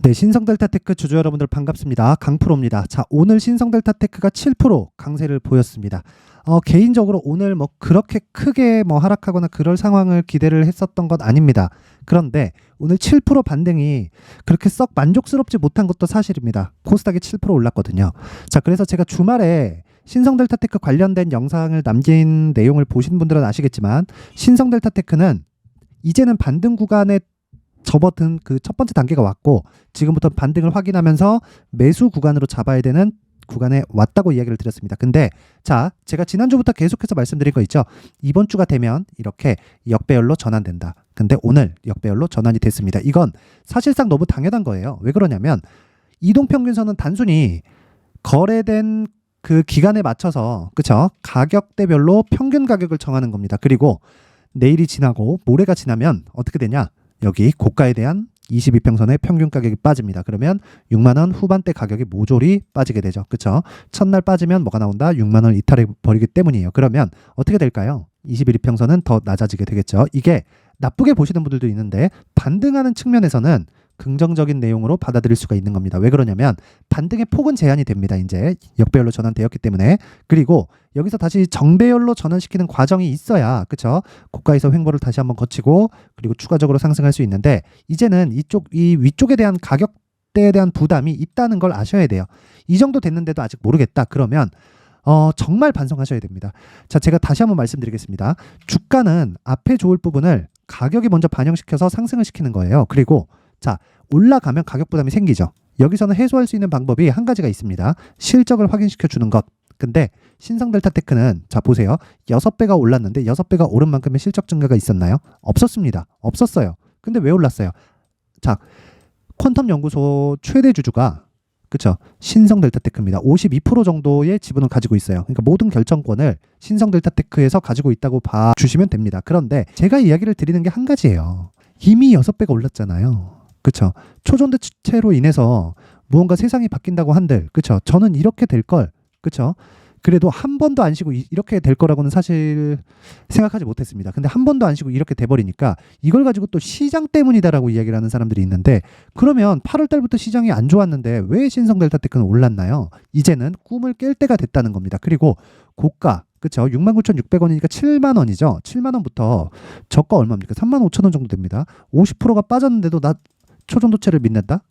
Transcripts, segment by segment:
네, 신성델타테크 주주 여러분들 반갑습니다. 강프로입니다. 자, 오늘 신성델타테크가 7% 강세를 보였습니다. 개인적으로 오늘 뭐 그렇게 크게 하락하거나 그럴 상황을 기대를 했었던 건 아닙니다. 그런데 오늘 7% 반등이 그렇게 썩 만족스럽지 못한 것도 사실입니다. 코스닥이 7% 올랐거든요. 자, 그래서 제가 주말에 신성델타테크 관련된 영상을 남긴 내용을 보신 분들은 아시겠지만 신성델타테크는 이제는 반등 구간에 접어든 그 첫 번째 단계가 왔고 지금부터 반등을 확인하면서 매수 구간으로 잡아야 되는 구간에 왔다고 이야기를 드렸습니다. 근데 자, 제가 지난주부터 계속해서 말씀드린 거 있죠. 이번 주가 되면 이렇게 역배열로 전환된다. 근데 오늘 역배열로 전환이 됐습니다. 이건 사실상 너무 당연한 거예요. 왜 그러냐면 이동평균선은 단순히 거래된 그 기간에 맞춰서 그쵸? 가격대별로 평균 가격을 정하는 겁니다. 그리고 내일이 지나고 모레가 지나면 어떻게 되냐? 여기 고가에 대한 22평선의 평균 가격이 빠집니다. 그러면 6만원 후반대 가격이 모조리 빠지게 되죠. 그쵸? 첫날 빠지면 뭐가 나온다? 6만원 이탈해 버리기 때문이에요. 그러면 어떻게 될까요? 21평선은 더 낮아지게 되겠죠. 이게 나쁘게 보시는 분들도 있는데 반등하는 측면에서는 긍정적인 내용으로 받아들일 수가 있는 겁니다. 왜 그러냐면 반등의 폭은 제한이 됩니다. 이제 역배열로 전환되었기 때문에. 그리고 여기서 다시 정배열로 전환시키는 과정이 있어야 그쵸? 고가에서 횡보를 다시 한번 거치고 그리고 추가적으로 상승할 수 있는데 이제는 이 위쪽에 대한 가격대에 대한 부담이 있다는 걸 아셔야 돼요. 이 정도 됐는데도 아직 모르겠다. 그러면 정말 반성하셔야 됩니다. 자, 제가 다시 한번 말씀드리겠습니다. 주가는 앞에 좋을 부분을 가격이 먼저 반영시켜서 상승을 시키는 거예요. 그리고 자, 올라가면 가격 부담이 생기죠. 여기서는 해소할 수 있는 방법이 한 가지가 있습니다. 실적을 확인시켜 주는 것. 근데 신성델타테크는 자 보세요. 6배가 올랐는데 6배가 오른 만큼의 실적 증가가 있었나요? 없었습니다. 없었어요. 근데 왜 올랐어요? 자, 퀀텀 연구소 최대 주주가 그쵸? 신성델타테크입니다. 52% 정도의 지분을 가지고 있어요. 그러니까 모든 결정권을 신성델타테크에서 가지고 있다고 봐주시면 됩니다. 그런데 제가 이야기를 드리는 게 한 가지예요. 이미 6배가 올랐잖아요. 그쵸? 초전도체로 인해서 무언가 세상이 바뀐다고 한들, 그쵸? 저는 이렇게 될 걸, 그쵸? 그래도 한 번도 안 쉬고 이렇게 될 거라고는 사실 생각하지 못했습니다. 근데 한 번도 안 쉬고 이렇게 돼버리니까 이걸 가지고 또 시장 때문이다라고 이야기를 하는 사람들이 있는데 그러면 8월 달부터 시장이 안 좋았는데 왜 신성델타테크는 올랐나요? 이제는 꿈을 깰 때가 됐다는 겁니다. 그리고 고가, 그쵸? 69,600원이니까 7만원이죠. 7만원부터 저가 얼마입니까? 35,000원 정도 됩니다. 50%가 빠졌는데도 나 초전도체를 믿는다?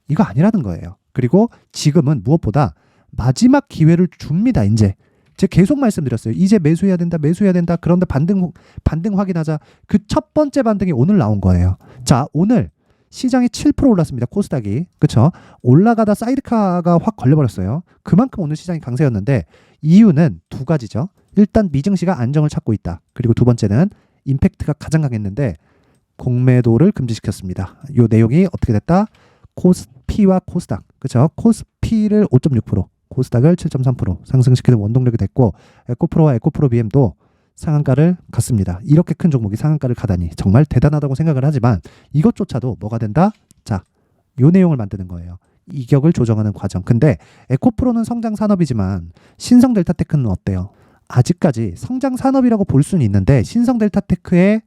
이거 아니라는 거예요. 그리고 지금은 무엇보다 마지막 기회를 줍니다. 이제 제가 계속 말씀드렸어요. 이제 매수해야 된다. 매수해야 된다. 그런데 반등 확인하자. 그 첫 번째 반등이 오늘 나온 거예요. 자, 오늘 시장이 7% 올랐습니다. 코스닥이. 그쵸? 올라가다 사이드카가 확 걸려버렸어요. 그만큼 오늘 시장이 강세였는데 이유는 두 가지죠. 일단 미증시가 안정을 찾고 있다. 그리고 두 번째는 임팩트가 가장 강했는데 공매도를 금지시켰습니다. 이 내용이 어떻게 됐다? 코스피와 코스닥. 그쵸? 코스피를 5.6%, 코스닥을 7.3% 상승시키는 원동력이 됐고 에코프로와 에코프로 BM도 상한가를 갔습니다. 이렇게 큰 종목이 상한가를 가다니 정말 대단하다고 생각을 하지만 이것조차도 뭐가 된다? 자, 요 내용을 만드는 거예요. 이격을 조정하는 과정. 근데 에코프로는 성장 산업이지만 신성델타테크는 어때요? 아직까지 성장 산업이라고 볼 수는 있는데 신성델타테크에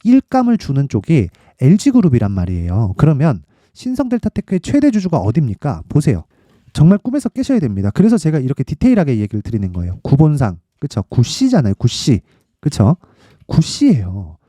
일감을 주는 쪽이 LG그룹이란 말이에요. 그러면 신성델타테크의 최대 주주가 어딥니까? 보세요. 정말 꿈에서 깨셔야 됩니다. 그래서 제가 이렇게 디테일하게 얘기를 드리는 거예요. 구본상. 그쵸? 구씨잖아요. 구씨. 그쵸? 구씨예요.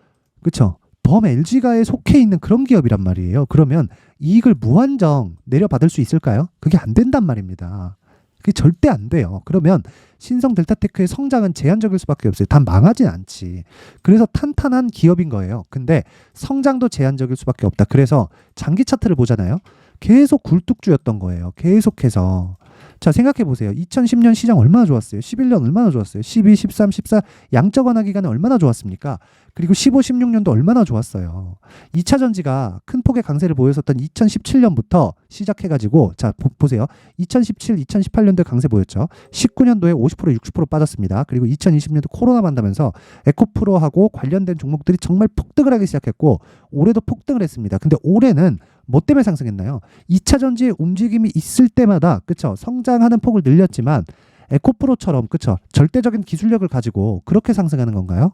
그쵸? 범 LG가에 속해 있는 그런 기업이란 말이에요. 그러면 이익을 무한정 내려받을 수 있을까요? 그게 안 된단 말입니다. 그게 절대 안 돼요. 그러면 신성델타테크의 성장은 제한적일 수밖에 없어요. 단 망하진 않지. 그래서 탄탄한 기업인 거예요. 근데 성장도 제한적일 수밖에 없다. 그래서 장기 차트를 보잖아요. 계속 굴뚝주였던 거예요. 계속해서. 자, 생각해 보세요. 2010년 시장 얼마나 좋았어요? 11년 얼마나 좋았어요? 12, 13, 14 양적 완화 기간에 얼마나 좋았습니까? 그리고 15, 16년도 얼마나 좋았어요. 2차 전지가 큰 폭의 강세를 보였었던 2017년부터 시작해가지고 자 보세요. 2017, 2018년도에 강세 보였죠. 19년도에 50%, 60% 빠졌습니다. 그리고 2020년도 코로나 만나면서 에코프로하고 관련된 종목들이 정말 폭등을 하기 시작했고 올해도 폭등을 했습니다. 근데 올해는 뭐 때문에 상승했나요? 2차 전지의 움직임이 있을 때마다 그쵸? 성장하는 폭을 늘렸지만 에코프로처럼 그쵸? 절대적인 기술력을 가지고 그렇게 상승하는 건가요?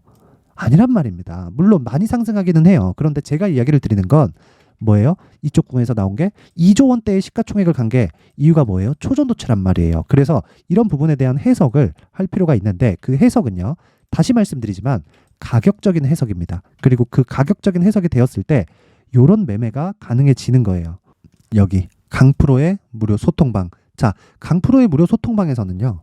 아니란 말입니다. 물론 많이 상승하기는 해요. 그런데 제가 이야기를 드리는 건 뭐예요? 이쪽 구간에서 나온 게 2조 원대의 시가총액을 간 게 이유가 뭐예요? 초전도체란 말이에요. 그래서 이런 부분에 대한 해석을 할 필요가 있는데 그 해석은요. 다시 말씀드리지만 가격적인 해석입니다. 그리고 그 가격적인 해석이 되었을 때 이런 매매가 가능해지는 거예요. 여기 강프로의 무료 소통방. 자, 강프로의 무료 소통방에서는요.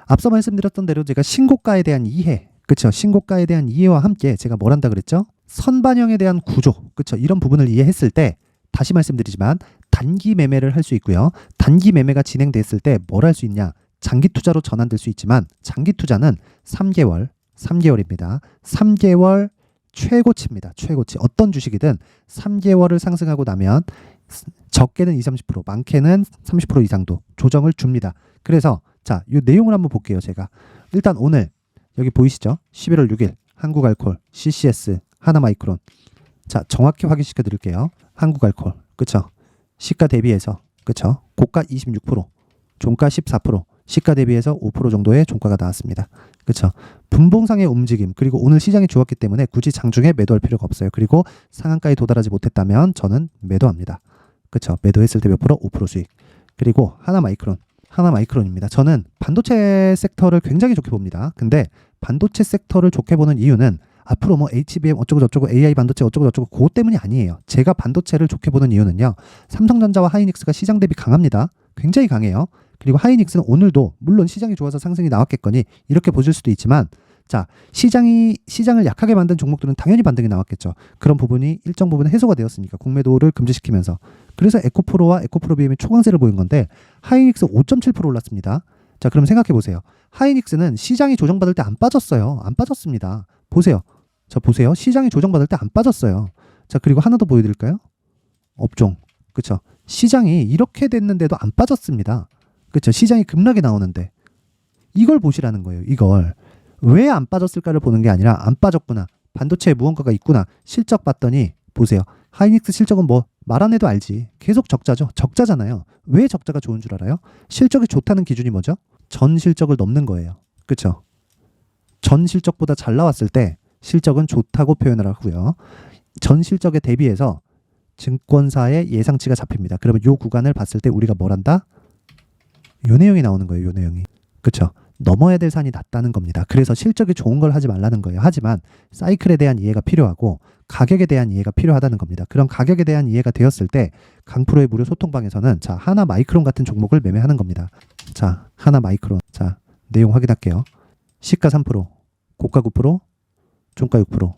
앞서 말씀드렸던 대로 제가 신고가에 대한 이해, 그렇죠? 신고가에 대한 이해와 함께 제가 뭘 한다 그랬죠? 선반영에 대한 구조, 그렇죠? 이런 부분을 이해했을 때 다시 말씀드리지만 단기 매매를 할 수 있고요. 단기 매매가 진행됐을 때 뭘 할 수 있냐? 장기 투자로 전환될 수 있지만 장기 투자는 3개월입니다. 3개월 최고치입니다. 최고치. 어떤 주식이든 3개월을 상승하고 나면 적게는 20-30%, 많게는 30% 이상도 조정을 줍니다. 그래서 자, 이 내용을 한번 볼게요. 제가 일단 오늘 여기 보이시죠? 11월 6일 한국알콜, CCS, 하나마이크론. 자, 정확히 확인시켜 드릴게요. 한국알콜, 그쵸? 시가 대비해서, 그쵸? 고가 26%, 종가 14%, 시가 대비해서 5% 정도의 종가가 나왔습니다. 그쵸? 분봉상의 움직임, 그리고 오늘 시장이 좋았기 때문에 굳이 장중에 매도할 필요가 없어요. 그리고 상한가에 도달하지 못했다면 저는 매도합니다. 그쵸? 매도했을 때 몇 프로? 5% 수익. 그리고 하나마이크론입니다. 저는 반도체 섹터를 굉장히 좋게 봅니다. 근데 반도체 섹터를 좋게 보는 이유는 앞으로 뭐 HBM 어쩌고저쩌고 AI 반도체 어쩌고저쩌고 그것 때문이 아니에요. 제가 반도체를 좋게 보는 이유는요. 삼성전자와 하이닉스가 시장 대비 강합니다. 굉장히 강해요. 그리고 하이닉스는 오늘도 물론 시장이 좋아서 상승이 나왔겠거니 이렇게 보실 수도 있지만 자, 시장을 약하게 만든 종목들은 당연히 반등이 나왔겠죠. 그런 부분이 일정 부분 해소가 되었으니까 공매도를 금지시키면서. 그래서 에코프로와 에코프로 BM이 초강세를 보인 건데 하이닉스 5.7% 올랐습니다. 자, 그럼 생각해 보세요. 하이닉스는 시장이 조정받을 때 안 빠졌어요. 안 빠졌습니다. 보세요. 자, 보세요. 시장이 조정받을 때 안 빠졌어요. 자, 그리고 하나 더 보여드릴까요? 업종. 그쵸? 시장이 이렇게 됐는데도 안 빠졌습니다. 그쵸? 시장이 급락이 나오는데. 이걸 보시라는 거예요. 이걸. 왜 안 빠졌을까를 보는 게 아니라 안 빠졌구나. 반도체에 무언가가 있구나. 실적 봤더니 보세요. 하이닉스 실적은 뭐 말 안 해도 알지. 계속 적자죠. 적자잖아요. 왜 적자가 좋은 줄 알아요? 실적이 좋다는 기준이 뭐죠? 전 실적을 넘는 거예요. 그쵸? 전 실적보다 잘 나왔을 때 실적은 좋다고 표현을 하고요. 전 실적에 대비해서 증권사의 예상치가 잡힙니다. 그러면 이 구간을 봤을 때 우리가 뭘 한다? 요 내용이 나오는 거예요. 요 내용이. 그쵸? 넘어야 될 산이 낮다는 겁니다. 그래서 실적이 좋은 걸 하지 말라는 거예요. 하지만 사이클에 대한 이해가 필요하고 가격에 대한 이해가 필요하다는 겁니다. 그런 가격에 대한 이해가 되었을 때 강프로의 무료 소통방에서는 자, 하나마이크론 같은 종목을 매매하는 겁니다. 자, 하나마이크론. 자, 내용 확인할게요. 시가 3%, 고가 9%, 종가 6%.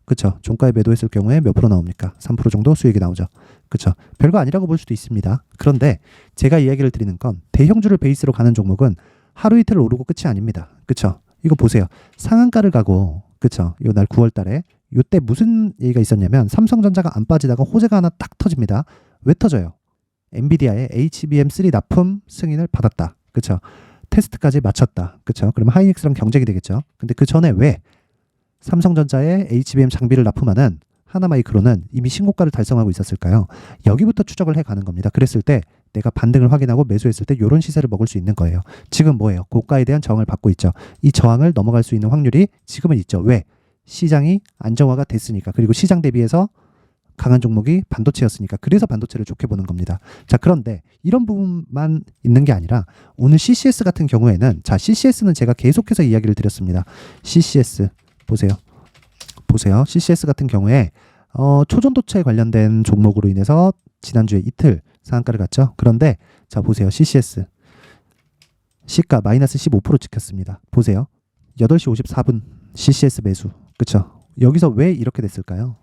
그쵸? 종가에 매도했을 경우에 몇 프로 나옵니까? 3% 정도 수익이 나오죠. 그쵸? 별거 아니라고 볼 수도 있습니다. 그런데 제가 이야기를 드리는 건 대형주를 베이스로 가는 종목은 하루 이틀 오르고 끝이 아닙니다. 그쵸? 이거 보세요. 상한가를 가고, 그쵸? 요 날 9월 달에, 요때 무슨 얘기가 있었냐면, 삼성전자가 안 빠지다가 호재가 하나 딱 터집니다. 왜 터져요? 엔비디아의 HBM3 납품 승인을 받았다. 그쵸? 테스트까지 마쳤다. 그쵸? 그러면 하이닉스랑 경쟁이 되겠죠? 근데 그 전에 왜 삼성전자의 HBM 장비를 납품하는 하나마이크론은 이미 신고가를 달성하고 있었을까요? 여기부터 추적을 해가는 겁니다. 그랬을 때 내가 반등을 확인하고 매수했을 때 이런 시세를 먹을 수 있는 거예요. 지금 뭐예요? 고가에 대한 저항을 받고 있죠. 이 저항을 넘어갈 수 있는 확률이 지금은 있죠. 왜? 시장이 안정화가 됐으니까. 그리고 시장 대비해서 강한 종목이 반도체였으니까. 그래서 반도체를 좋게 보는 겁니다. 자, 그런데 이런 부분만 있는 게 아니라 오늘 CCS 같은 경우에는 자, CCS는 제가 계속해서 이야기를 드렸습니다. CCS 보세요. CCS 같은 경우에 초전도체 관련된 종목으로 인해서 지난주에 이틀 상한가를 갔죠. 그런데 자, 보세요. CCS 시가 마이너스 15% 찍혔습니다. 보세요. 8시 54분 CCS 매수. 그쵸? 여기서 왜 이렇게 됐을까요?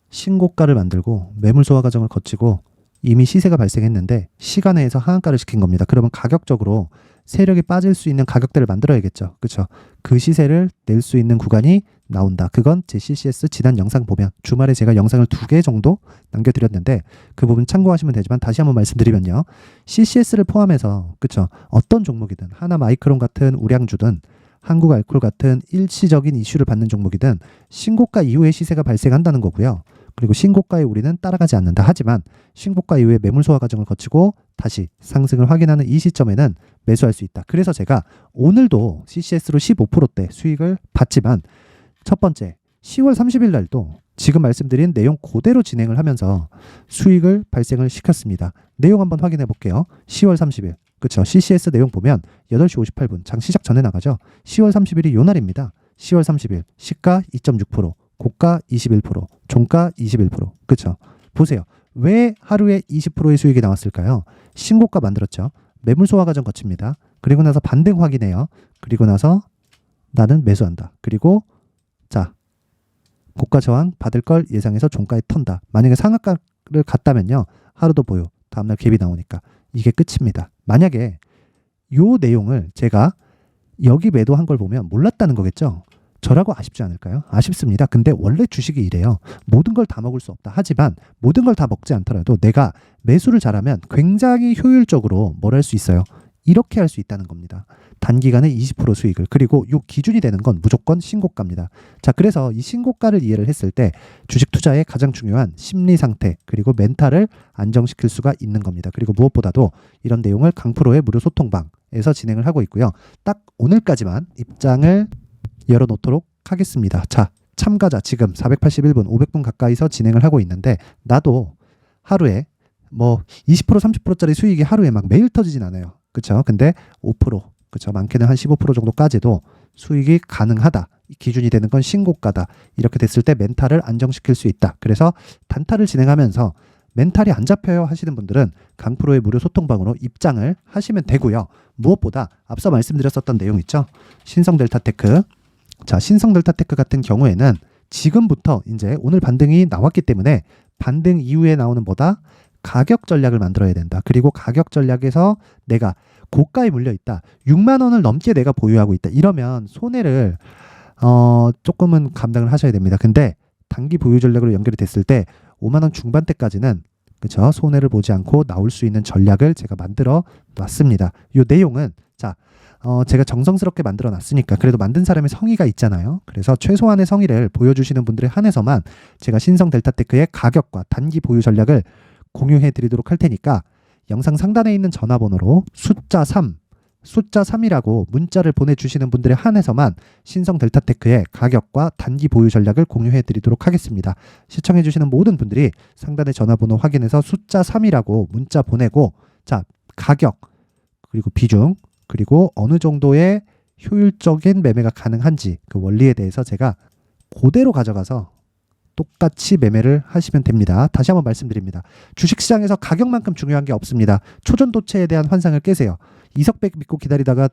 신고가를 만들고 매물 소화 과정을 거치고 이미 시세가 발생했는데 시간에서 하한가를 시킨 겁니다. 그러면 가격적으로 세력이 빠질 수 있는 가격대를 만들어야겠죠. 그렇죠? 그 시세를 낼 수 있는 구간이 나온다. 그건 제 CCS 지난 영상 보면 주말에 제가 영상을 2개 정도 남겨드렸는데 그 부분 참고하시면 되지만 다시 한번 말씀드리면요. CCS를 포함해서 그렇죠? 어떤 종목이든 하나마이크론 같은 우량주든 한국알콜 같은 일시적인 이슈를 받는 종목이든 신고가 이후에 시세가 발생한다는 거고요. 그리고 신고가에 우리는 따라가지 않는다. 하지만 신고가 이후에 매물 소화 과정을 거치고 다시 상승을 확인하는 이 시점에는 매수할 수 있다. 그래서 제가 오늘도 CCS로 15%대 수익을 받지만 첫 번째 10월 30일 날도 지금 말씀드린 내용 그대로 진행을 하면서 수익을 발생을 시켰습니다. 내용 한번 확인해 볼게요. 10월 30일. 그쵸. CCS 내용 보면 8시 58분 장 시작 전에 나가죠. 10월 30일이 요 날입니다. 10월 30일 시가 2.6%, 고가 21%, 종가 21%. 그쵸. 보세요. 왜 하루에 20%의 수익이 나왔을까요? 신고가 만들었죠. 매물 소화 과정 거칩니다. 그리고 나서 반등 확인해요. 그리고 나서 나는 매수한다. 그리고 자, 고가 저항 받을 걸 예상해서 종가에 턴다. 만약에 상한가를 갔다면요. 하루도 보유. 다음날 갭이 나오니까 이게 끝입니다. 만약에 요 내용을 제가 여기 매도한 걸 보면 몰랐다는 거겠죠. 저라고 아쉽지 않을까요? 아쉽습니다. 근데 원래 주식이 이래요. 모든 걸 다 먹을 수 없다. 하지만 모든 걸 다 먹지 않더라도 내가 매수를 잘하면 굉장히 효율적으로 뭘 할 수 있어요. 이렇게 할 수 있다는 겁니다. 단기간에 20% 수익을. 그리고 요 기준이 되는 건 무조건 신고가입니다. 자, 그래서 이 신고가를 이해를 했을 때 주식 투자의 가장 중요한 심리 상태 그리고 멘탈을 안정시킬 수가 있는 겁니다. 그리고 무엇보다도 이런 내용을 강프로의 무료 소통방에서 진행을 하고 있고요. 딱 오늘까지만 입장을 열어놓도록 하겠습니다. 자, 참가자 지금 481분, 500분 가까이서 진행을 하고 있는데 나도 하루에 뭐 20%, 30%짜리 수익이 하루에 막 매일 터지진 않아요. 그쵸? 근데 5%, 그쵸? 많게는 한 15% 정도까지도 수익이 가능하다. 기준이 되는 건 신고가다. 이렇게 됐을 때 멘탈을 안정시킬 수 있다. 그래서 단타를 진행하면서 멘탈이 안 잡혀요 하시는 분들은 강프로의 무료 소통방으로 입장을 하시면 되고요. 무엇보다 앞서 말씀드렸었던 내용 있죠? 신성 델타테크. 자, 신성 델타테크 같은 경우에는 지금부터 이제 오늘 반등이 나왔기 때문에 반등 이후에 나오는 뭐다? 가격 전략을 만들어야 된다. 그리고 가격 전략에서 내가 고가에 물려 있다. 6만 원을 넘게 내가 보유하고 있다. 이러면 손해를 조금은 감당을 하셔야 됩니다. 근데 단기 보유 전략으로 연결이 됐을 때 5만 원 중반대까지는 그쵸? 손해를 보지 않고 나올 수 있는 전략을 제가 만들어 놨습니다. 이 내용은 자, 제가 정성스럽게 만들어 놨으니까 그래도 만든 사람의 성의가 있잖아요. 그래서 최소한의 성의를 보여주시는 분들에 한해서만 제가 신성 델타테크의 가격과 단기 보유 전략을 공유해 드리도록 할 테니까 영상 상단에 있는 전화번호로 숫자 3이라고 문자를 보내주시는 분들에 한해서만 신성 델타테크의 가격과 단기 보유 전략을 공유해 드리도록 하겠습니다. 시청해 주시는 모든 분들이 상단의 전화번호 확인해서 숫자 3이라고 문자 보내고 자, 가격 그리고 비중 그리고 어느 정도의 효율적인 매매가 가능한지 그 원리에 대해서 제가 그대로 가져가서 똑같이 매매를 하시면 됩니다. 다시 한번 말씀드립니다. 주식시장에서 가격만큼 중요한 게 없습니다. 초전도체에 대한 환상을 깨세요. 이석백 믿고 기다리다가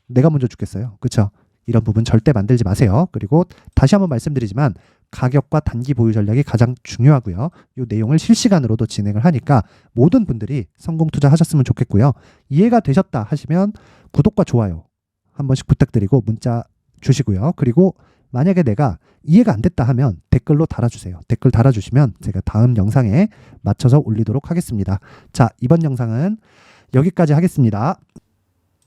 내가 먼저 죽겠어요. 그렇죠? 이런 부분 절대 만들지 마세요. 그리고 다시 한번 말씀드리지만 가격과 단기 보유 전략이 가장 중요하고요. 이 내용을 실시간으로도 진행을 하니까 모든 분들이 성공 투자하셨으면 좋겠고요. 이해가 되셨다 하시면 구독과 좋아요 한 번씩 부탁드리고 문자 주시고요. 그리고 만약에 내가 이해가 안 됐다 하면 댓글로 달아주세요. 댓글 달아주시면 제가 다음 영상에 맞춰서 올리도록 하겠습니다. 자, 이번 영상은 여기까지 하겠습니다.